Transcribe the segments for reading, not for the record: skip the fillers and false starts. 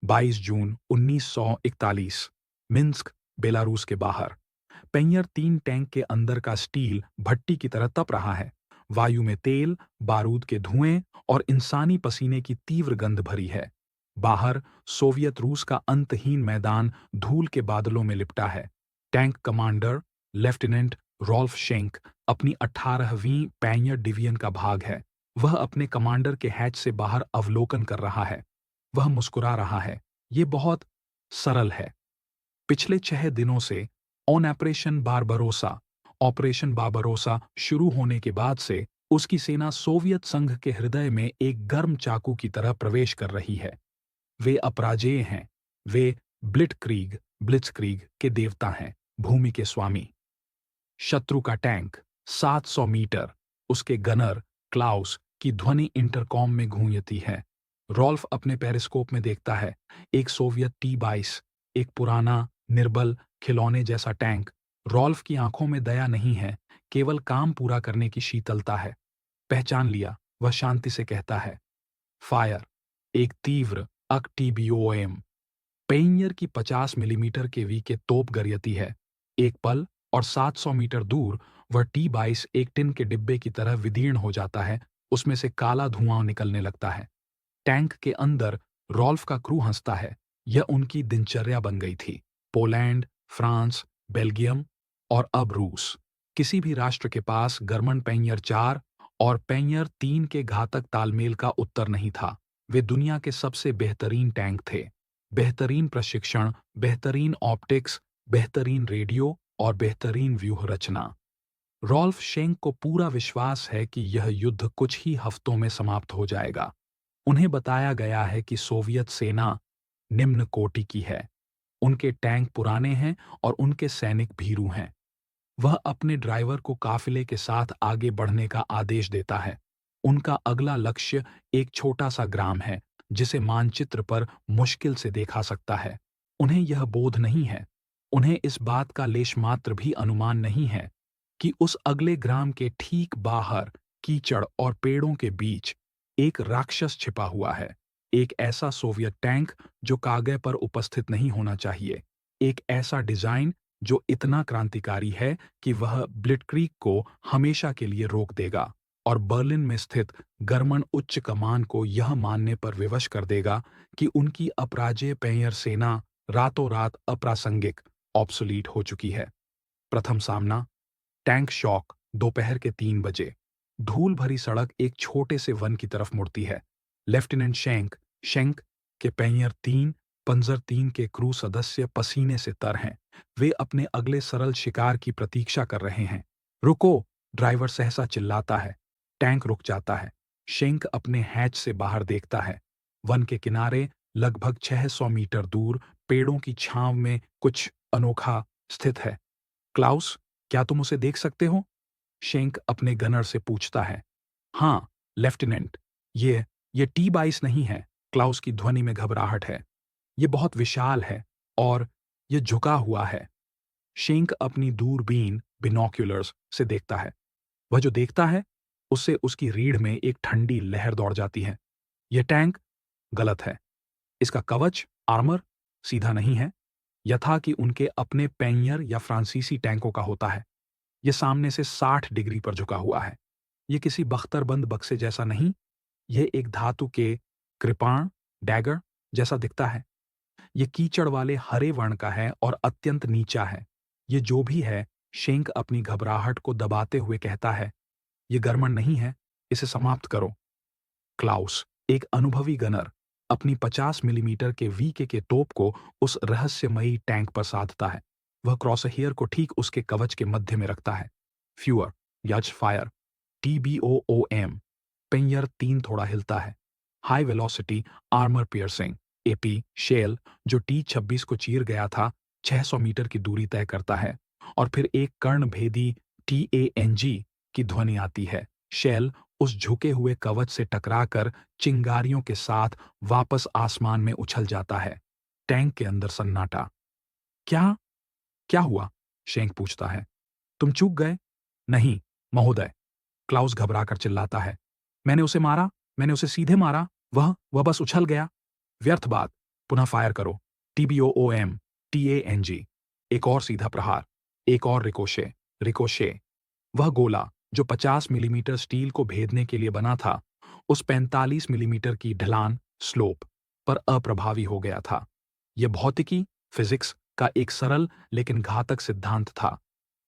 22 जून 1941 Minsk, Belarus के बाहर। पेंयर 3 tank के अंदर का स्टील भट्टी की तरह तप रहा है। वायु में तेल, बारूद के धुएं और इंसानी पसीने की तीव्र गंध भरी है। बाहर सोवियत रूस का अंतहीन मैदान धूल के बादलों में लिपटा है। Tank commander lieutenant Rolf Schenk अपनी 18वीं पेंयर डिवीजन का भाग है। वह अपने कमांडर के हैच से बाहर अवलोकन कर रहा है। वह मुस्कुरा रहा है। ये बहुत सरल है। पिछले 6 दिनों से ऑपरेशन बारबरोसा शुरू होने के बाद से उसकी सेना सोवियत संघ के हृदय में एक गर्म चाकू की तरह प्रवेश कर रही है। वे अपराजेय हैं। वे ब्लिट्जक्रीग के देवता हैं, भूमि के स्वामी। शत्रु का टैंक 700 मीटर। उसके गनर क्लाउस की ध्वनि इंटरकॉम में गूंजती है। रॉल्फ अपने पेरिस्कोप में देखता है। एक सोवियत T-22, एक पुराना, निर्बल खिलौने जैसा टैंक। रॉल्फ की आंखों में दया नहीं है, केवल काम पूरा करने की शीतलता है। पहचान लिया, वह शांति से कहता है। फायर। एक तीव्र अक-TBOM पेंयर की 50 मिलीमीटर के वी के तोप गरियती है। एक पल और 700 मीटर दूर वह T-22 एक टिन के डिब्बे की तरह विदीर्ण हो जाता है। उसमें से काला धुआं निकलने लगता है। टैंक के अंदर रॉल्फ का क्रू हंसता है। यह उनकी दिनचर्या बन गई थी। पोलैंड, फ्रांस, बेल्जियम और अब रूस। किसी भी राष्ट्र के पास गर्मन पेंयर 4 और पेंयर 3 के घातक तालमेल का उत्तर नहीं था। वे दुनिया के सबसे बेहतरीन टैंक थे। बेहतरीन प्रशिक्षण, बेहतरीन ऑप्टिक्स, बेहतरीन रेडियो और बेहतरीन व्यूह रचना। रॉल्फ शेंक को पूरा विश्वास है कि यह युद्ध कुछ ही हफ्तों में समाप्त हो जाएगा। उन्हें बताया गया है कि सोवियत सेना निम्न कोटि की है। उनके टैंक पुराने हैं और उनके सैनिक भीरू हैं। वह अपने ड्राइवर को काफिले के साथ आगे बढ़ने का आदेश देता है। उनका अगला लक्ष्य एक छोटा सा ग्राम है, जिसे मानचित्र पर मुश्किल से देखा सकता है। उन्हें यह बोध नहीं है, उन्हें इस बात का लेशमात्र भी अनुमान नहीं है कि उस अगले ग्राम के ठीक बाहर कीचड़ और पेड़ों के बीच एक राक्षस छिपा हुआ है। एक ऐसा सोवियत टैंक जो कागज पर उपस्थित नहीं होना चाहिए। एक ऐसा डिजाइन जो इतना क्रांतिकारी है कि वह ब्लिट्जक्रीग को हमेशा के लिए रोक देगा और बर्लिन में स्थित जर्मन उच्च कमान को यह मानने पर विवश कर देगा कि उनकी अपराजेय पेंयर सेना रातों रात अप्रासंगिक ऑब्सोलीट हो चुकी है। प्रथम सामना। टैंक शॉक दोपहर के 3 बजे। धूल भरी सड़क एक छोटे से वन की तरफ मुड़ती है। लेफ्टिनेंट शेंक के पेंयर 3 पंजर 3 के क्रू सदस्य पसीने से तर हैं। वे अपने अगले सरल शिकार की प्रतीक्षा कर रहे हैं। रुको! ड्राइवर सहसा चिल्लाता है। टैंक रुक जाता है। शेंक अपने हैच से बाहर देखता है। वन के किनारे लगभग 600 मीटर दूर पेड़ों की छांव में कुछ अनोखा स्थित है। क्लाउस, क्या तुम उसे देख सकते हो? शेंक अपने गनर से पूछता है। हाँ, लेफ्टिनेंट, ये T-22 नहीं है। क्लाउस की ध्वनि में घबराहट है। ये बहुत विशाल है और ये झुका हुआ है। शेंक अपनी दूरबीन बिनोक्यूलर्स से देखता है। वह जो देखता है, उससे उसकी रीढ़ में एक ठंडी लहर दौड़ जाती है। यह टैंक गलत है। इसका कवच, आर्मर, सीधा नहीं है, यथा कि उनके अपने पेंयर या फ्रांसीसी टैंकों का होता है। यह सामने से 60 डिग्री पर झुका हुआ है। यह किसी बख्तरबंद बक्से जैसा नहीं, यह एक धातु के कृपाण डैगर जैसा दिखता है। यह कीचड़ वाले हरे वर्ण का है और अत्यंत नीचा है। यह जो भी है, शेंक अपनी घबराहट को दबाते हुए कहता है, यह गरमन नहीं है, इसे समाप्त करो। क्लाउस, एक अनुभवी गनर, अपनी 50 मिलीमीटर के वीके के तोप को उस रहस्यमयी टैंक पर साधता है। वह क्रॉसहेयर को ठीक उसके कवच के मध्य में रखता है। फ्यूअर, यज फायर, TBOOM। पेंयर 3 थोड़ा हिलता है। High velocity armour piercing AP shell जो T-26 को चीर गया था, 600 मीटर की दूरी तय करता है और फिर एक कर्णभेदी TANG की ध्वनि आती है। शेल उस झुके हुए कवच से टकराकर चिंगारियों के साथ वापस आसमान में उछल जाता है। टैंक के अंदर सन्नाटा। क्या क्या हुआ? शेंक पूछता है। तुम चूक गए? नहीं, महोदय, क्लाउस घबराकर चिल्लाता है। मैंने उसे मारा, मैंने उसे सीधे मारा, वह बस उछल गया। व्यर्थ बात, पुनः फायर करो। TBOOM, TANG। एक और सीधा प्रहार, एक और रिकोशे, रिकोशे। वह गोला जो 50 मिलीमीटर स्टील को भेदने के लिए बना था, उस 45 मिलीमीटर की ढलान, स्लोप पर अप्रभावी हो गया था। यह भौतिकी, फिजिक्स का एक सरल लेकिन घातक सिद्धांत था।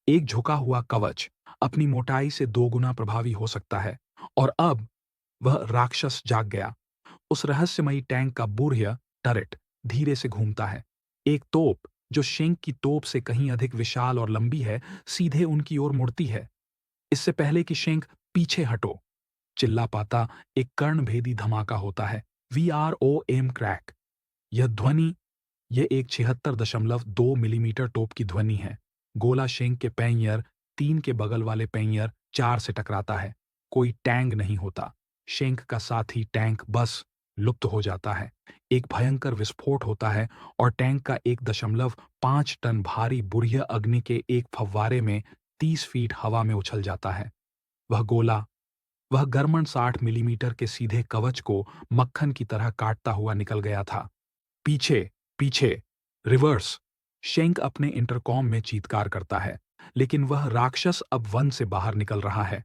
एक झुका हुआ कवच अपनी मोटाई से 2 गुना प्रभावी हो सकता है। और अब वह राक्षस जाग गया। उस रहस्यमयी टैंक का बुर्ह्य, टरेट, धीरे से घूमता है। एक तोप जो शेंक की तोप से कहीं अधिक विशाल और लंबी है, सीधे उनकी ओर मुड़ती है। इससे पहले कि शेंक पीछे हटो, चिल्ला पाता, एक कर्णभेदी धमाका होता है। VROM crack. यह ध्वनि, यह एक 76.2 मिलीमीटर तोप की ध्वनि है। गोला शेंक के पैंयर 3 के बगल वाले पैंयर 4 से टकराता है। कोई टैंग नहीं होता। शेंक का साथी टैंक बस लुप्त हो जाता है। एक भयंकर विस्फोट होता है और टैंक का 1.5 टन भारी बुर्ह्य अग्नि के एक फव्वारे में 30 फीट हवा में उछल जाता है। वह गोला, वह गर्मन 60 मिलीमीटर के सीधे कवच को मक्खन की तरह काटता हुआ निकल गया था। पीछे, पीछे, रिवर्स। शेंक अपने इंटरकॉम में चीत्कार करता है, लेकिन वह राक्षस अब वन से बाहर निकल रहा है।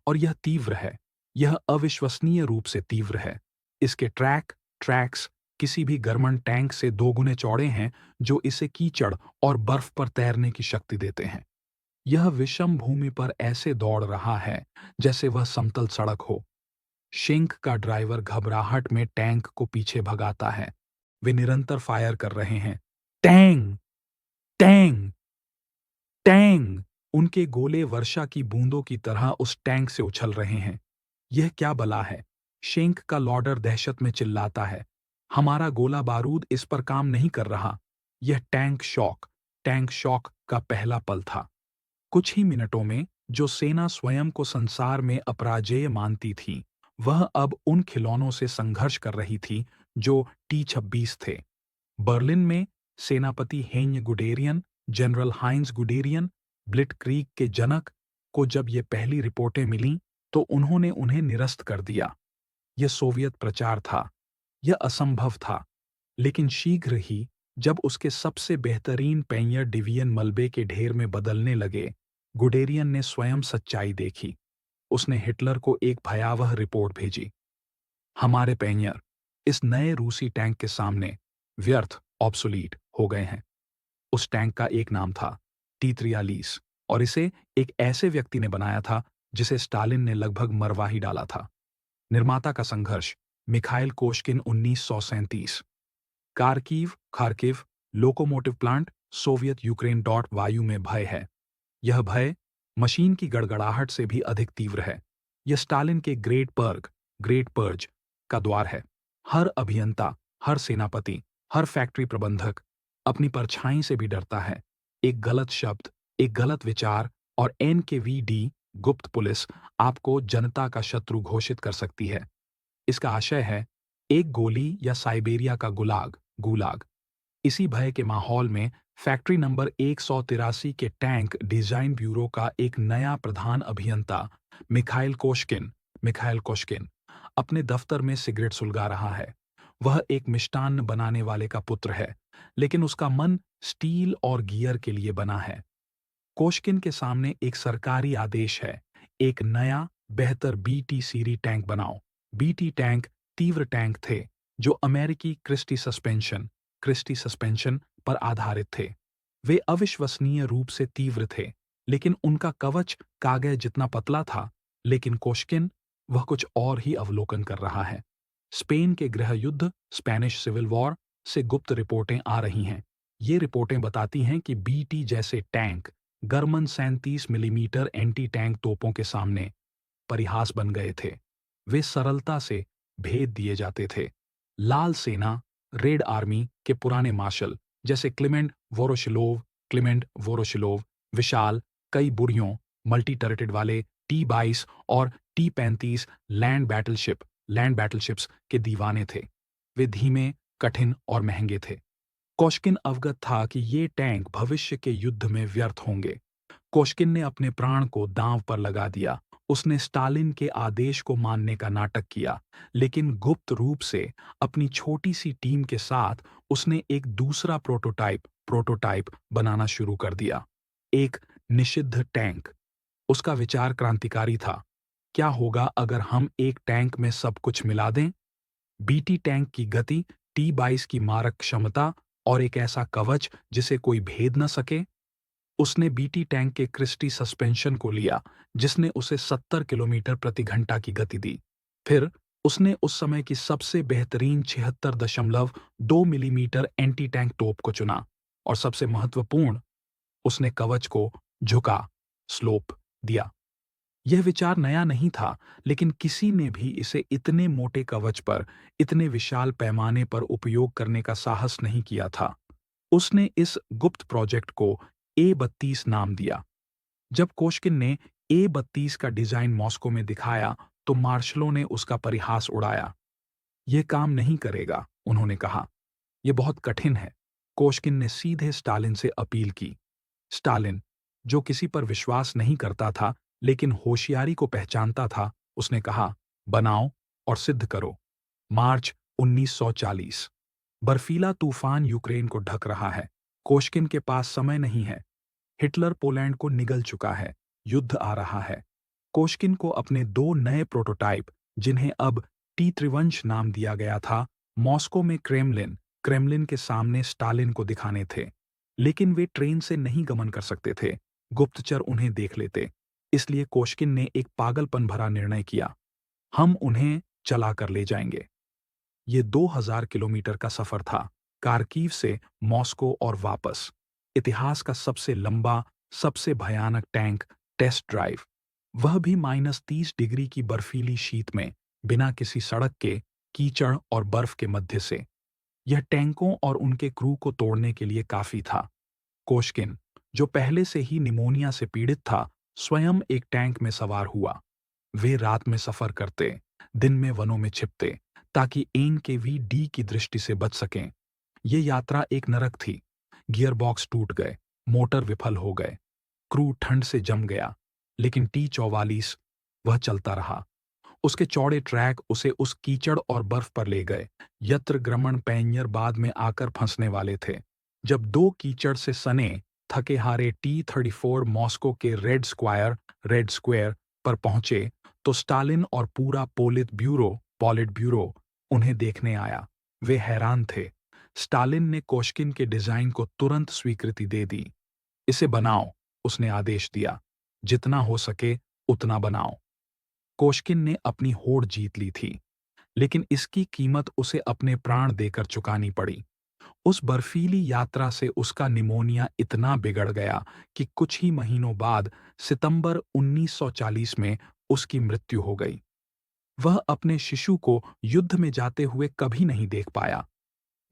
और यह तीव्र है, यह अविश्वसनीय रूप से तीव्र है। इसके ट्रैक्स किसी भी गर्मन टैंक से 2 गुने चौड़े हैं, जो इसे कीचड़ और बर्फ पर तैरने की शक्ति देते हैं। यह विषम भूमि पर ऐसे दौड़ रहा है जैसे वह समतल सड़क हो। शेंक का ड्राइवर घबराहट में टैंक को पीछे भगाता है। वे निरंतर फायर कर रहे हैं। Tang, Tang, Tang. उनके गोले वर्षा की बूंदों की तरह उस टैंक से उछल रहे हैं। यह क्या बला है? शेंक का लॉर्डर दहशत में चिल्लाता है। हमारा गोला बारूद इस पर काम नहीं कर रहा। यह टैंक शॉक का पहला पल था। कुछ ही मिनटों में जो सेना स्वयं को संसार में अपराजेय मानती थी, वह अब उन खिलौनों से संघर्ष कर रही थी जो T-26 थे। बर्लिन में सेनापति हेन्य गुडेरियन, जनरल हाइंज गुडेरियन, ब्लिट्क्रीग के जनक को जब ये पहली रिपोर्टें मिलीं, तो उन्होंने उन्हें निरस्त कर दिया। यह सोवियत प्रचार था, यह असंभव था। लेकिन शीघ्र ही जब उसके सबसे बेहतरीन पैंयर डिवीजन मलबे के ढेर में बदलने लगे, गुडेरियन ने स्वयं सच्चाई देखी। उसने हिटलर को एक भयावह रिपोर्ट भेजी। हमारे पैंयर इस नए रूसी टैंक के सामने व्यर्थ, ऑब्सोलीट हो गए हैं। उस टैंक का एक नाम था T-43 और इसे एक ऐसे व्यक्ति ने बनाया था जिसे स्टालिन ने लगभग मरवा ही डाला था। निर्माता का संघर्ष, Mikhail Koshkin 1937। Kharkiv locomotive plant, Soviet Ukraine. वायु में भय है। यह भय मशीन की गड़गड़ाहट से भी अधिक तीव्र है। यह स्टालिन के ग्रेट पर्ज का द्वार है। हर अभियंता, हर सेनापति, हर फैक्ट्री प्रबंधक अपनी परछाई से भी डरता है। एक गलत शब्द, एक गलत विचार और NKVD गुप्त पुलिस आपको जनता का शत्रु घोषित कर सकती है। इसका आशय है एक गोली या साइबेरिया का गुलाग। इसी भय के माहौल में फैक्ट्री नंबर 183 के टैंक डिजाइन ब्यूरो का एक नया प्रधान अभियंता मिखाइल कोश्किन अपने दफ्तर में सिगरेट सुलगा रहा है। वह एक मिष्टान्न बनाने वाले का पुत्र है, लेकिन उसका मन स्टील और गियर के लिए बना है। कोश्किन के सामने एक सरकारी आदेश है, एक नया बेहतर BT सीरी टैंक बनाओ। BT टैंक तीव्र टैंक थे जो अमेरिकी क्रिस्टी सस्पेंशन पर आधारित थे। वे अविश्वसनीय रूप से तीव्र थे, लेकिन उनका कवच कागज जितना पतला था। लेकिन कोश्किन, वह कुछ और ही अवलोकन कर रहा है। स्पेन के गृह युद्ध, स्पेनिश सिविल वॉर से गुप्त रिपोर्टें आ रही हैं। ये रिपोर्टें बताती हैं कि BT जैसे टैंक गरमन 37 मिलीमीटर एंटी टैंक तोपों के सामने परिहास बन गए थे। वे सरलता से भेद दिए जाते थे। लाल सेना, रेड आर्मी के पुराने मार्शल जैसे क्लिमेंट वोरोशिलोव विशाल, कई बुरियों, मल्टी टर्रेटेड वाले T-22 और T-35 लैंड बैटलशिप्स के दीवाने थे। वे धीमे, कठिन और महंगे थे। कोश्किन अवगत था कि ये टैंक भविष्य के युद्ध में व्यर्थ होंगे। कोश्किन ने अपने प्राण को दांव पर लगा दिया। उसने स्टालिन के आदेश को मानने का नाटक किया, लेकिन गुप्त रूप से अपनी छोटी सी टीम के साथ उसने एक दूसरा प्रोटोटाइप बनाना शुरू कर दिया। एक निषिद्ध टैंक। उसका विचार क्रांतिकारी था। क्या होगा अगर हम एक टैंक में सब कुछ मिला दें? बीटी टैंक की गति, T-22 की मारक क्षमता और एक ऐसा कवच जिसे कोई भेद न सके। उसने बीटी टैंक के क्रिस्टी सस्पेंशन को लिया, जिसने उसे 70 किलोमीटर प्रति घंटा की गति दी। फिर उसने उस समय की सबसे बेहतरीन 76.2 मिलीमीटर एंटी टैंक तोप को चुना और सबसे महत्वपूर्ण, उसने कवच को झुका स्लोप दिया। यह विचार नया नहीं था, लेकिन किसी ने भी इसे इतने मोटे कवच पर, इतने विशाल पैमाने पर उपयोग करने का साहस नहीं किया था। उसने इस गुप्त प्रोजेक्ट को A-32 नाम दिया। जब कोश्किन ने A-32 का डिजाइन मॉस्को में दिखाया, तो मार्शलों ने उसका परिहास उड़ाया। यह काम नहीं करेगा, उन्होंने कहा। यह बहुत कठिन है। कोश्किन ने सीधे स्टालिन से अपील की। स्टालिन, जो किसी पर विश्वास नहीं करता था, लेकिन होशियारी को पहचानता था, उसने कहा, बनाओ और सिद्ध करो। मार्च 1940। बर्फीला तूफान यूक्रेन को ढक रहा है। कोश्किन के पास समय नहीं है। हिटलर पोलैंड को निगल चुका है। युद्ध आ रहा है। कोश्किन को अपने 2 नए प्रोटोटाइप, जिन्हें अब टी-त्रिवंश नाम दिया गया था, मॉस्को में क्रेमलिन के सामने स्टालिन को दिखाने थे। लेकिन वे ट्रेन से नहीं गमन कर सकते थे। गुप्तचर उन्हें देख लेते। इसलिए कोश्किन ने एक पागलपन भरा निर्णय किया। हम उन्हें चला कर ले जाएंगे। ये 2000 किलोमीटर का सफर था, कारकीव से मॉस्को और वापस। इतिहास का सबसे लंबा, सबसे भयानक टैंक टेस्ट ड्राइव, वह भी -30 डिग्री की बर्फीली शीत में, बिना किसी सड़क के, कीचड़ और बर्फ के मध्य से। यह टैंकों और उनके क्रू को तोड़ने के लिए काफी था। कोश्किन, जो पहले से ही निमोनिया से पीड़ित था, स्वयं एक टैंक में सवार हुआ। वे रात में सफर करते, दिन में वनों में छिपते, ताकि NKVD की दृष्टि से बच सकें। ये यात्रा एक नरक थी। गियरबॉक्स टूट गए, मोटर विफल हो गए, क्रू ठंड से जम गया, लेकिन T-44 वह चलता रहा। उसके चौड़े ट्रैक उसे उस कीचड़ और बर्फ पर ले गए, यत्र ग्रमण पैंजर बाद में आकर फंसने वाले थे। जब 2 कीचड़ से सने, थके हारे T-34 मॉस्को के रेड स्क्वायर पर पहुंचे, तो स्टालिन और पूरा पॉलिट ब्यूरो उन्हें देखने आया। वे हैरान थे। स्टालिन ने कोश्किन के डिजाइन को तुरंत स्वीकृति दे दी। इसे बनाओ, उसने आदेश दिया। जितना हो सके उतना बनाओ। कोश्किन ने अपनी होड़ जीत ली थी, लेकिन इसकी कीमत उसे अपने प्राण देकर चुकानी पड़ी। उस बर्फीली यात्रा से उसका निमोनिया इतना बिगड़ गया कि कुछ ही महीनों बाद सितंबर 1940 में उसकी मृत्यु हो गई। वह अपने शिशु को युद्ध में जाते हुए कभी नहीं देख पाया।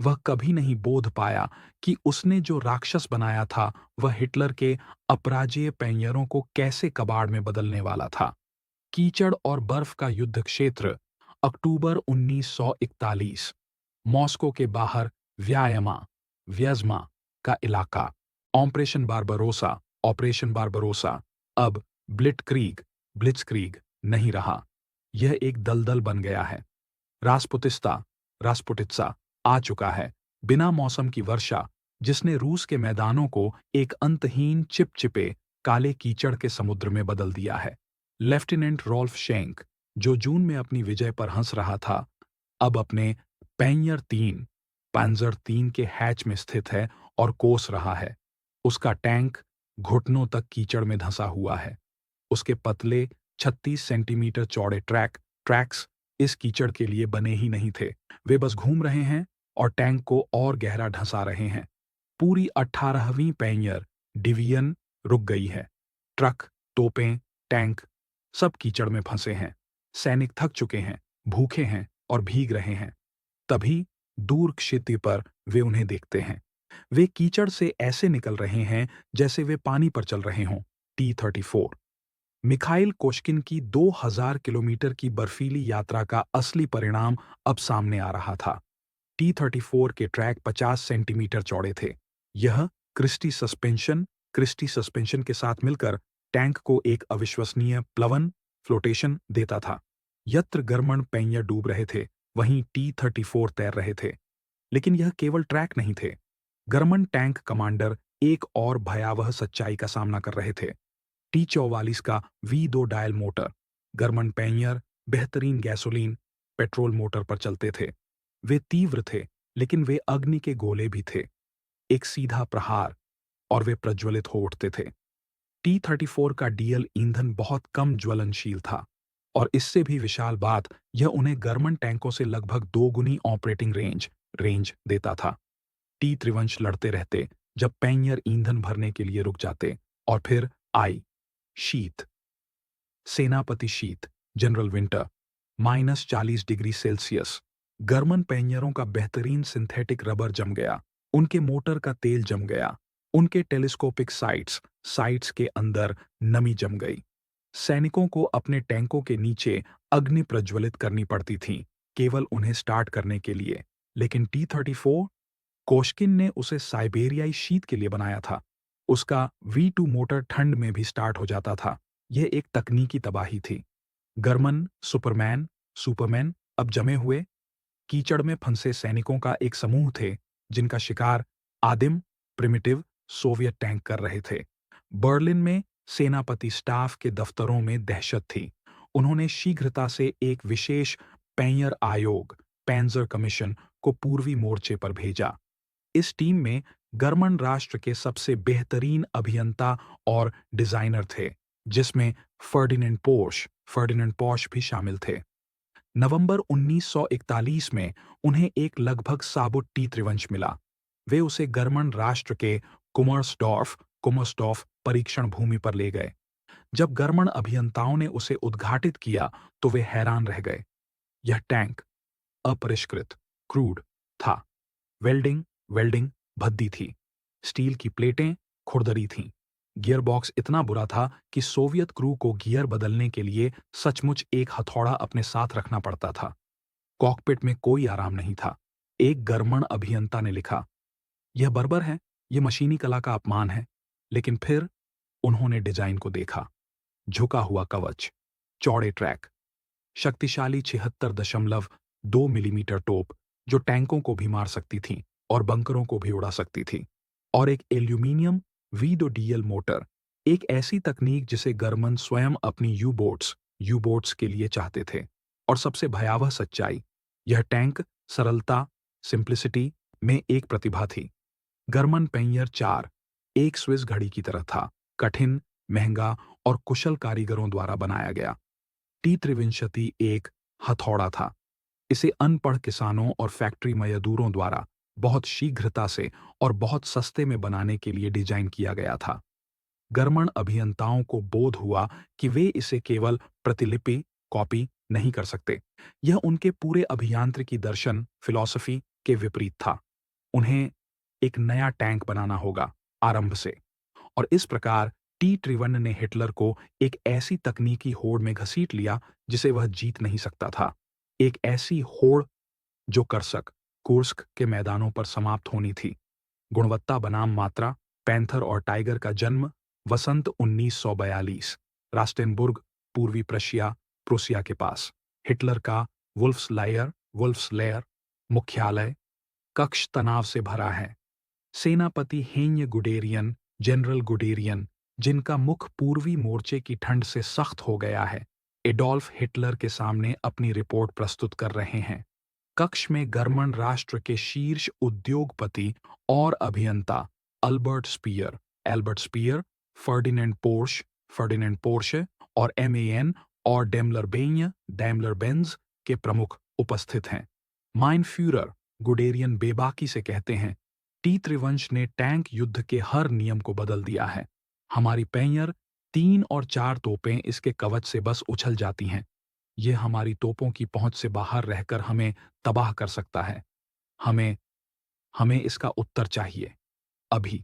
वह कभी नहीं बोध पाया कि उसने जो राक्षस बनाया था, वह हिटलर के अपराजेय पैंजरों को कैसे कबाड़ में बदलने वाला था। कीचड़ और बर्फ का युद्ध क्षेत्र, अक्टूबर 1941। मॉस्को के बाहर व्यज़्मा का इलाका। ऑपरेशन बारबरोसा अब ब्लिट्जक्रीग नहीं रहा। यह एक दलदल बन गया है। रास्पुटित्सा आ चुका है, बिना मौसम की वर्षा, जिसने रूस के मैदानों को एक अंतहीन चिपचिपे काले कीचड़ के समुद्र में बदल दिया है। लेफ्टिनेंट रॉल्फ शेंक, जो जून में अपनी विजय पर हंस रहा था, अब अपने पैंजर 3 के हैच में स्थित है और कोस रहा है। उसका टैंक घुटनों तक कीचड़ में धंसा हुआ है। उसके पतले 36 सेंटीमीटर चौड़े ट्रैक्स इस कीचड़ के लिए बने ही नहीं थे। वे बस घूम रहे हैं और टैंक को और गहरा ढंसा रहे हैं। पूरी 18वीं पैंजर डिवीजन रुक गई है। ट्रक, तोपें, टैंक सब कीचड़ में फंसे हैं। सैनिक थक चुके हैं, भूखे हैं और भीग रहे हैं। तभी दूर क्षिति पर वे उन्हें देखते हैं। वे कीचड़ से ऐसे निकल रहे हैं जैसे वे पानी पर चल रहे हों। T-34। मिखाइल कोश्किन की 2000 किलोमीटर की बर्फीली यात्रा का असली परिणाम अब सामने आ रहा था। T-34 के ट्रैक 50 सेंटीमीटर चौड़े थे। यह क्रिस्टी सस्पेंशन के साथ मिलकर टैंक को एक अविश्वसनीय प्लवन फ्लोटेशन देता था। यत्र गर्मन पेंयर डूब रहे थे, वहीं T-34 तैर रहे थे। लेकिन यह केवल ट्रैक नहीं थे। गर्मन टैंक कमांडर एक और भयावह सच्चाई का सामना कर रहे थे। T-44 का V2 डायल मोटर, गर्मन पेंयर बेहतरीन गैसोलीन, पेट्रोल मोटर पर चलते थे। वे तीव्र थे, लेकिन वे अग्नि के गोले भी थे। एक सीधा प्रहार और वे प्रज्वलित हो उठते थे। T-34 का डीजल ईंधन बहुत कम ज्वलनशील था, और इससे भी विशाल बात, यह उन्हें गर्मन टैंकों से लगभग 2 गुनी ऑपरेटिंग रेंज देता था। T-त्रिवंश लड़ते रहते, जब पेंयर ईंधन भरने के लिए रुक जाते, और फिर आई शीत। सेनापति शीत, जनरल विंटर, -40 डिग्री सेल्सियस। गर्मन पेंयरों का बेहतरीन सिंथेटिक रबर जम गया, उनके मोटर का तेल जम गया, उनके टेलीस्कोपिक साइट्स के अंदर नमी जम गई। सैनिकों को अपने टैंकों के नीचे अग्नि प्रज्वलित करनी पड़ती थी, केवल उन्हें स्टार्ट करने के लिए। लेकिन T-34, कोश्किन ने उसे साइबेरियाई शीत के लिए बनाया था। उसका V2 मोटर ठंड में भी स्टार्ट हो जाता था। यह एक तकनीकी तबाही थी। गर्मन सुपरमैन अब जमे हुए, कीचड़ में फंसे सैनिकों का एक समूह थे, जिनका शिकार आदिम प्रिमिटिव सोवियत टैंक कर रहे थे। बर्लिन में सेनापति स्टाफ के दफ्तरों में दहशत थी। उन्होंने शीघ्रता से एक विशेष पेंयर आयोग, पैंजर कमीशन, को पूर्वी मोर्चे पर भेजा। इस टीम में गर्मन राष्ट्र के सबसे बेहतरीन अभियंता और डिजाइनर थे, जिसमें फर्डिनेंड पोर्श भी शामिल थे। नवंबर 1941 में उन्हें एक लगभग साबुत T-त्रिवंश मिला। वे उसे गर्मन राष्ट्र के कुमर्सडॉर्फ परीक्षण भूमि पर ले गए। जब गर्मन अभियंताओं ने उसे उद्घाटित किया, तो वे हैरान रह गए। यह टैंक अपरिष्कृत, क्रूड था। वेल्डिंग भद्दी थी। स्टील की प्लेटें खुरदरी थीं। गियरबॉक्स इतना बुरा था कि सोवियत क्रू को गियर बदलने के लिए सचमुच एक हथौड़ा अपने साथ रखना पड़ता था। कॉकपिट में कोई आराम नहीं था। एक गर्मन अभियंता ने लिखा, यह बर्बर है, यह मशीनी कला का अपमान है। लेकिन फिर उन्होंने डिजाइन को देखा। झुका हुआ कवच, चौड़े ट्रैक, शक्तिशाली 76.2 मिलीमीटर टोप, जो टैंकों को भी मार सकती थी और बंकरों को भी उड़ा सकती थी, और एक एल्यूमीनियम V2 डीजल मोटर, एक ऐसी तकनीक जिसे गर्मन स्वयं अपनी यू बोट्स के लिए चाहते थे। और सबसे भयावह सच्चाई, यह टैंक सरलता, सिंप्लिसिटी में एक प्रतिभा थी। गर्मन पेंयर 4 एक स्विस घड़ी की तरह था, कठिन, महंगा और कुशल कारीगरों द्वारा बनाया गया। T-त्रिविंशति एक हथौड़ा था। इसे अनपढ़ किसानों और फैक्ट्री मजदूरों द्वारा बहुत शीघ्रता से और बहुत सस्ते में बनाने के लिए डिजाइन किया गया था। गर्मन अभियंताओं को बोध हुआ कि वे इसे केवल कॉपी नहीं कर सकते। यह उनके पूरे अभियांत्रिकी दर्शन, फिलॉसफी के विपरीत था। उन्हें एक नया टैंक बनाना होगा, आरंभ से। और इस प्रकार T-53 ने हिटलर को एक ऐसी तकनीकी होड़ में घसीट लिया जिसे वह जीत नहीं सकता था। एक ऐसी होड़ जो कुर्स्क के मैदानों पर समाप्त होनी थी। गुणवत्ता बनाम मात्रा, पैंथर और टाइगर का जन्म वसंत 1942, रास्टेनबुर्ग, पूर्वी प्रुसिया के पास। हिटलर का वुल्फ्सलेयर मुख्यालय कक्ष तनाव से भरा है। सेनापति हेन्य गुडेरियन, जनरल गुडेरियन, जिनका मुख पूर्वी मोर्चे की ठंड से सख्त हो गया है, एडोल्फ हिटलर के सामने अपनी रिपोर्ट प्रस्तुत कर रहे हैं। कक्ष में गर्मन राष्ट्र के शीर्ष उद्योगपति और अभियंता अल्बर्ट स्पीयर, फर्डिनेंड पोर्शे और MAN और डेमलर बेंज के प्रमुख उपस्थित हैं। माइन फ्यूरर गुडेरियन बेबाकी से कहते हैं, T-त्रिवंश ने टैंक युद्ध के हर नियम को बदल दिया है। हमारी पेंयर 3 और 4 तोपें इसके कवच से बस उछल जाती हैं। यह हमारी तोपों की पहुंच से बाहर रहकर हमें तबाह कर सकता है। हमें इसका उत्तर चाहिए, अभी।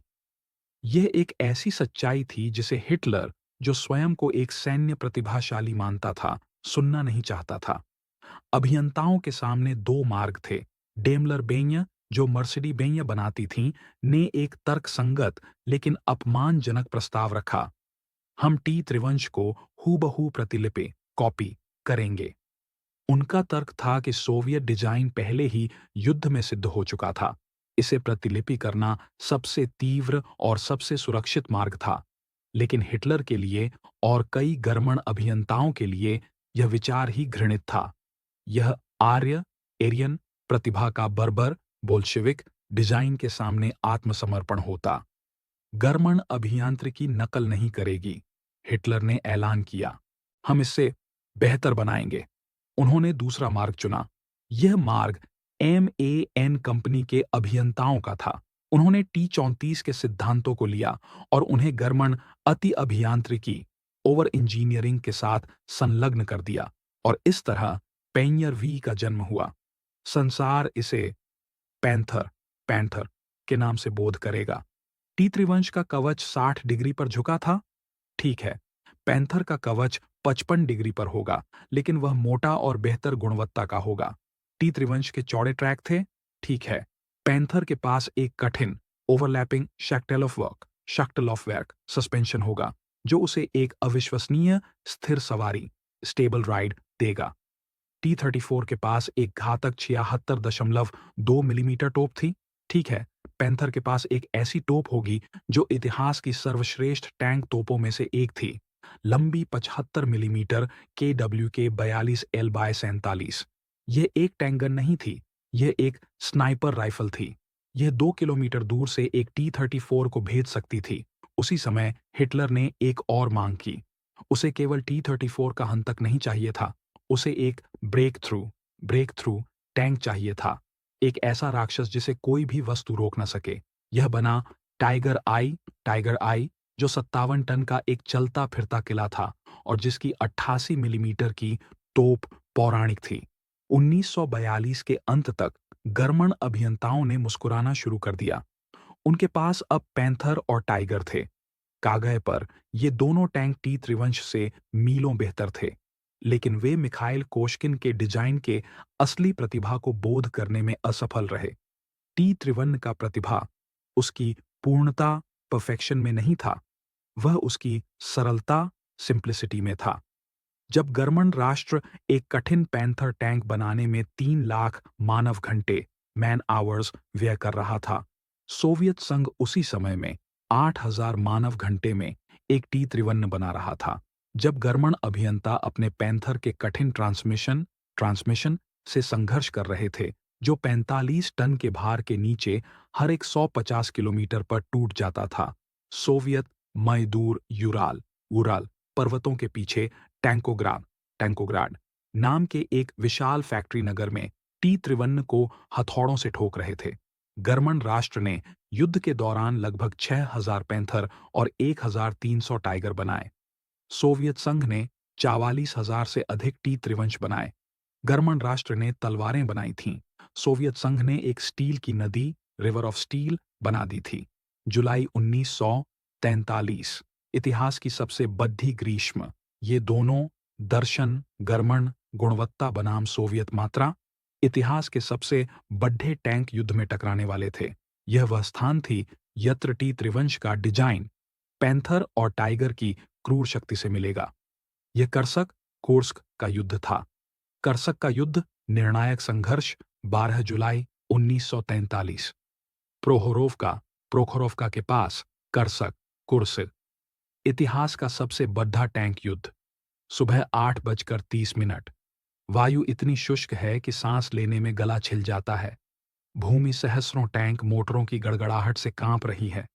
यह एक ऐसी सच्चाई थी जिसे हिटलर, जो स्वयं को एक सैन्य प्रतिभाशाली मानता था, सुनना नहीं चाहता था। अभियंताओं के सामने 2 मार्ग थे। डेमलर बेंय, जो मर्सिडी बेंय बनाती थीं, ने एक तर्कसंगत लेकिन अपमानजनक प्रस्ताव रखा। हम T-त्रिवंश को हूबहू प्रतिलिपि कॉपी करेंगे। उनका तर्क था कि सोवियत डिजाइन पहले ही युद्ध में सिद्ध हो चुका था। इसे प्रतिलिपि करना सबसे तीव्र और सबसे सुरक्षित मार्ग था। लेकिन हिटलर के लिए और कई जर्मन अभियंताओं के लिए यह विचार ही घृणित था। यह एरियन प्रतिभा का बर्बर बोल्शेविक डिजाइन के सामने आत्मसमर्पण होता। जर्मन अभियांत्रिकी नकल नहीं करेगी, हिटलर ने ऐलान किया। हम इससे बेहतर बनाएंगे। उन्होंने दूसरा मार्ग चुना। यह मार्ग MAN कंपनी के अभियंताओं का था। उन्होंने T-34 के सिद्धांतों को लिया और उन्हें जर्मन अति अभियांत्रिकी ओवर इंजीनियरिंग के साथ संलग्न कर दिया और इस तरह पेनियर V का जन्म हुआ। संसार इसे पैंथर पैंथर के नाम से बोध करेगा। टी त्रिवंश का कवच 60 डिग्री पर झुका था। ठीक है, पैंथर का कवच 55 डिग्री पर होगा, लेकिन वह मोटा और बेहतर गुणवत्ता का होगा। टी त्रिवंश के चौड़े ट्रैक थे। ठीक है, पैंथर के पास एक कठिन ओवरलैपिंग शक्टल ऑफ वर्क सस्पेंशन होगा, जो उसे एक अविश्वसनीय स्थिर सवारी स्टेबल राइड देगा। T-34 के पास एक घातक 76.2 मिलीमीटर तोप थी। ठीक है, पैंथर के पास एक ऐसी तोप होगी जो इतिहास की सर्वश्रेष्ठ टैंक तोपों में से एक थी। लंबी 75 मिलीमीटर KWK 42L/47। यह एक टैंक गन नहीं थी, यह एक स्नाइपर राइफल थी। यह 2 किलोमीटर दूर से एक T-34 को भेज सकती थी। उसी समय हिटलर ने एक और मांग की। उसे केवल T-34 का हंतक नहीं चाहिए था, उसे एक ब्रेक थ्रू टैंक चाहिए था। एक ऐसा राक्षस जिसे कोई भी वस्तु रोक न सके। यह बना टाइगर आई, जो 57 टन का एक चलता फिरता किला था और जिसकी 88 मिलीमीटर की तोप पौराणिक थी। 1942 के अंत तक जर्मन अभियंताओं ने मुस्कुराना शुरू कर दिया। उनके पास अब पैंथर और टाइगर थे। कागज पर ये दोनों टैंक टी त्रिवंश से मीलों बेहतर थे, लेकिन वे मिखाइल कोश्किन के डिजाइन के असली प्रतिभा को बोध करने में असफल रहे। टी त्रिवन्न का प्रतिभा उसकी पूर्णता परफेक्शन में नहीं था, वह उसकी सरलता सिंप्लिसिटी में था। जब जर्मन राष्ट्र एक कठिन पैंथर टैंक बनाने में 3 लाख मानव घंटे मैन आवर्स व्यय कर रहा था, सोवियत संघ उसी समय में 8,000 मानव घंटे में एक टी त्रिवन्न बना रहा था। जब जर्मन अभियंता अपने पैंथर के कठिन ट्रांसमिशन से संघर्ष कर रहे थे, जो 45 टन के भार के नीचे हर एक 150 किलोमीटर पर टूट जाता था, सोवियत मजदूर उराल पर्वतों के पीछे टैंकोग्राड नाम के एक विशाल फैक्ट्री नगर में टी त्रिवन्न को हथौड़ों से ठोक रहे थे। जर्मन राष्ट्र ने युद्ध के दौरान लगभग 6,000 पैंथर और 1,300 टाइगर बनाए। सोवियत संघ ने 44,000 से अधिक टी त्रिवंश बनाए। जर्मन राष्ट्र ने तलवारें बनाई थीं। सोवियत संघ ने एक स्टील की नदी रिवर ऑफ स्टील बना दी थी। जुलाई 1943 इतिहास की सबसे बद्धी ग्रीष्म। ये दोनों दर्शन जर्मन गुणवत्ता बनाम सोवियत मात्रा इतिहास के सबसे बड्ढे टैंक युद्ध में टकराने वाले थे। यह वह स्थान थी यत्र टी त्रिवंश का डिजाइन पैंथर और टाइगर की क्रूर शक्ति से मिलेगा। यह कुर्स्क का युद्ध था। कर्स्क का युद्ध निर्णायक संघर्ष 12 जुलाई 1943 प्रोखोरोवका के पास कुर्स्क इतिहास का सबसे बद्धा टैंक युद्ध। सुबह 8:30 वायु इतनी शुष्क है कि सांस लेने में गला छिल जाता है। भूमि सहस्रों टैंक मोटरों की गड़गड़ाहट से कांप रही है।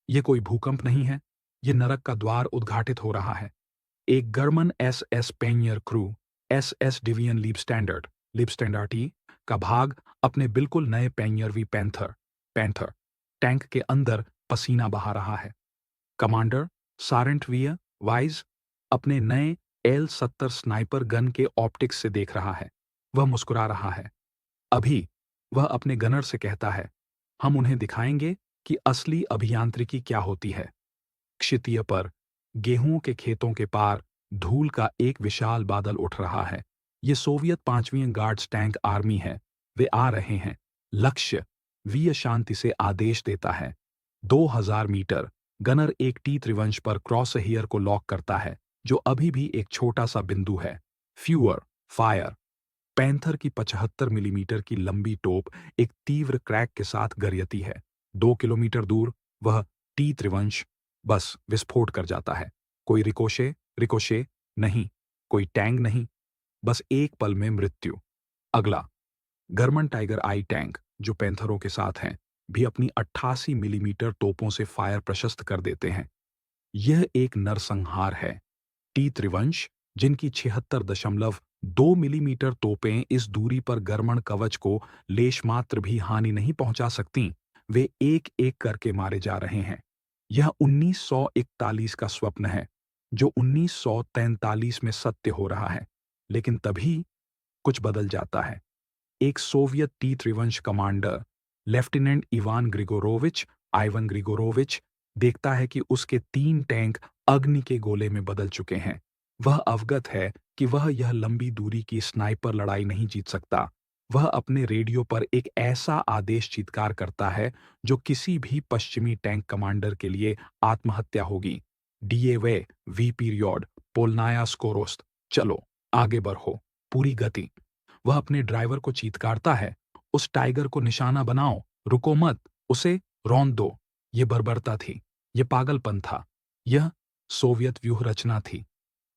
यह कोई भूकंप नहीं है, यह नरक का द्वार उद्घाटित हो रहा है। एक जर्मन SS पेनियर क्रू SS डिवीजन लीबस्टैंडर्टी का भाग अपने बिल्कुल नए पेनियर वी पैंथर टैंक के अंदर पसीना बहा रहा है। कमांडर सारेंट वियर वाइज अपने नए L-70 स्नाइपर गन के ऑप्टिक्स से देख रहा है। वह मुस्कुरा रहा है। अभी वह अपने गनर से कहता है, हम उन्हें दिखाएंगे कि असली अभियांत्रिकी क्या होती है। क्षितिय पर गेहूं के खेतों के पार धूल का एक विशाल बादल उठ रहा है। ये सोवियत 5वीं गार्ड्स टैंक आर्मी है। वे आ रहे हैं। लक्ष्य वीय शांति से आदेश देता है। 2000 मीटर गनर एक टी त्रिवंश पर क्रॉस हेयर को लॉक करता है, जो अभी भी एक छोटा सा बिंदु है। Fewer fire. पैंथर की 75 मिलीमीटर की लंबी टोप एक तीव्र क्रैक के साथ गरियती है। 2 किलोमीटर दूर वह टी त्रिवंश बस विस्फोट कर जाता है। कोई रिकोशे रिकोशे नहीं, कोई टैंक नहीं, बस एक पल में मृत्यु। अगला, गरमन टाइगर आई टैंक, जो पैंथरों के साथ हैं, भी अपनी 88 मिलीमीटर तोपों से फायर प्रशस्त कर देते हैं। यह एक नरसंहार है। टी त्रिवंश, जिनकी 76.2 मिलीमीटर तोपें इस दूरी पर गरमन कवच को लेशमात्र भी हानि नहीं पहुंचा सकती, वे एक एक करके मारे जा रहे हैं। यह 1941 का स्वप्न है, जो 1943 में सत्य हो रहा है। लेकिन तभी कुछ बदल जाता है। एक सोवियत टी त्रिवंश कमांडर, लेफ्टिनेंट आइवन ग्रिगोरोविच, देखता है कि उसके 3 टैंक अग्नि के गोले में बदल चुके हैं। वह अवगत है कि वह यह लंबी दूरी की स्नाइपर लड़ाई नहीं जीत सकता। वह अपने रेडियो पर एक ऐसा आदेश चीत्कार करता है जो किसी भी पश्चिमी टैंक कमांडर के लिए आत्महत्या होगी। डीए वे वी पीरियड पोलनाया स्कोरोस्त, चलो आगे बढ़ो, पूरी गति। वह अपने ड्राइवर को चीत्कारता है, उस टाइगर को निशाना बनाओ, रुको मत, उसे रौंद दो। ये बर्बरता थी, ये पागलपन था, यह सोवियत व्यूह रचना थी।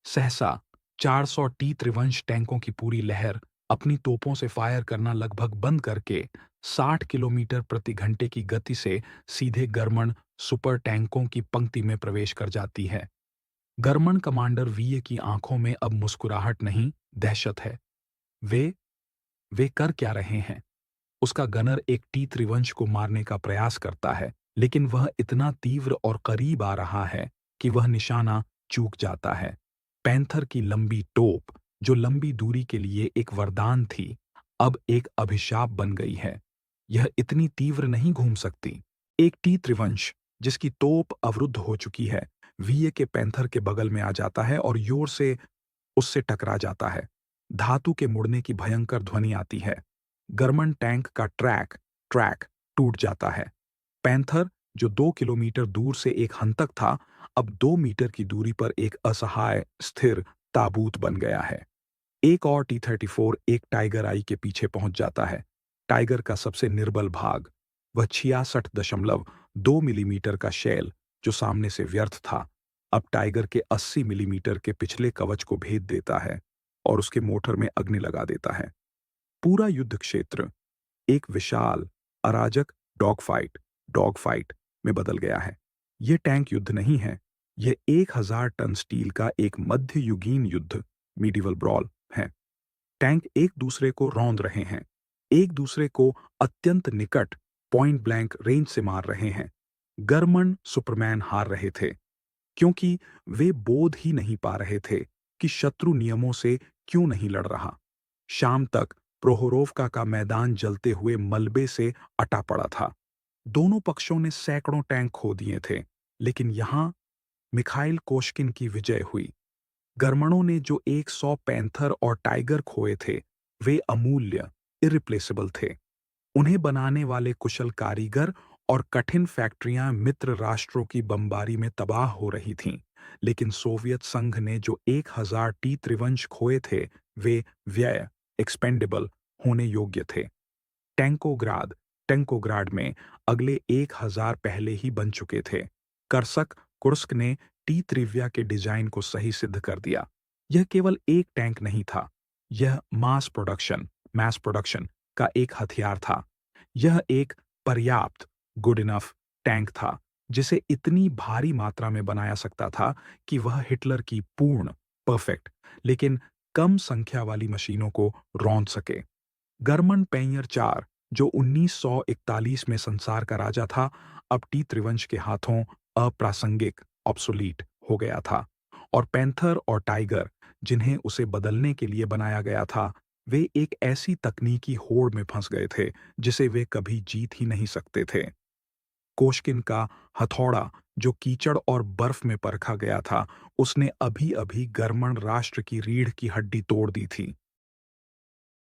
सहसा 400 टी त्रिवंश टैंकों की पूरी लहर अपनी तोपों से फायर करना लगभग बंद करके 60 किलोमीटर प्रति घंटे की गति से सीधे गरमन सुपर टैंकों की पंक्ति में प्रवेश कर जाती है। गरमन कमांडर वीए की आंखों में अब मुस्कुराहट नहीं, दहशत है। वे वे कर क्या रहे हैं? उसका गनर एक टी त्रिवंश को मारने का प्रयास करता है, लेकिन वह इतना तीव्र और करीब आ रहा है कि वह निशाना चूक जाता है। पैंथर की लंबी टोप, जो लंबी दूरी के लिए एक वरदान थी, अब एक अभिशाप बन गई है। यह इतनी तीव्र नहीं घूम सकती। एक टी त्रिवंश, जिसकी तोप अवरुद्ध हो चुकी है, वीए के पैंथर के बगल में आ जाता है और जोर से उससे टकरा जाता है। धातु के मुड़ने की भयंकर ध्वनि आती है। गरमन टैंक का ट्रैक टूट जाता है। पैंथर, जो 2 किलोमीटर दूर से एक हंतक था, अब 2 मीटर की दूरी पर एक असहाय स्थिर ताबूत बन गया है। एक और T-34 एक टाइगर आई के पीछे पहुंच जाता है। टाइगर का सबसे निर्बल भाग, वह 66.2 मिलीमीटर का शेल, जो सामने से व्यर्थ था, अब टाइगर के 80 मिलीमीटर के पिछले कवच को भेद देता है और उसके मोटर में अग्नि लगा देता है। पूरा युद्ध क्षेत्र एक विशाल, अराजक डॉग फाइट में बदल गया है। यह टैंक युद्ध नहीं है, यह 1000 टन स्टील का एक मध्ययुगीन युद्ध, मीडिवल ब्रॉल है। टैंक एक दूसरे को रौंद रहे हैं, एक दूसरे को अत्यंत निकट पॉइंट ब्लैंक रेंज से मार रहे हैं। गरमन सुपरमैन हार रहे थे, क्योंकि वे बोध ही नहीं पा रहे थे कि शत्रु नियमों से क्यों नहीं लड़ रहा। शाम तक प्रोहोरोवका का मैदान जलते हुए मलबे से अटा पड़ा था। दोनों पक्षों ने सैकड़ों टैंक खो दिए थे, लेकिन यहां मिखाइल कोश्किन की विजय हुई। गरमनों ने जो 100 पैंथर और टाइगर खोए थे, वे अमूल्य, इरिप्लेसेबल थे। उन्हें बनाने वाले कुशल कारीगर और कठिन फैक्ट्रियां मित्र राष्ट्रों की बमबारी में तबाह हो रही थीं, लेकिन सोवियत संघ ने जो 1000 टी त्रिवंश खोए थे, वे व्यय, एक्सपेंडेबल होने योग्य थे। टैंकोग्राड में अगले 1000 पहले ही बन चुके थे। कुर्स्क ने टी त्रिव्या के डिजाइन को सही सिद्ध कर दिया। यह केवल एक टैंक नहीं था, यह मास प्रोडक्शन का एक हथियार था। यह एक पर्याप्त, गुड इनफ टैंक था, जिसे इतनी भारी मात्रा में बनाया सकता था कि वह हिटलर की पूर्ण, परफेक्ट, लेकिन कम संख्या वाली मशीनों को रौंद सके। गरमन पेंयर 4, जो 1941 में संसार का राजा था, अब टी त्रिवंश के हाथों अप्रासंगिक, ऑब्सोलीट हो गया था, और पैंथर और टाइगर, जिन्हें उसे बदलने के लिए बनाया गया था, वे एक ऐसी तकनीकी होड़ में फंस गए थे जिसे वे कभी जीत ही नहीं सकते थे। कोश्किन का हथौड़ा, जो कीचड़ और बर्फ में परखा गया था, उसने अभी-अभी गरमन राष्ट्र की रीढ़ की हड्डी तोड़ दी थी।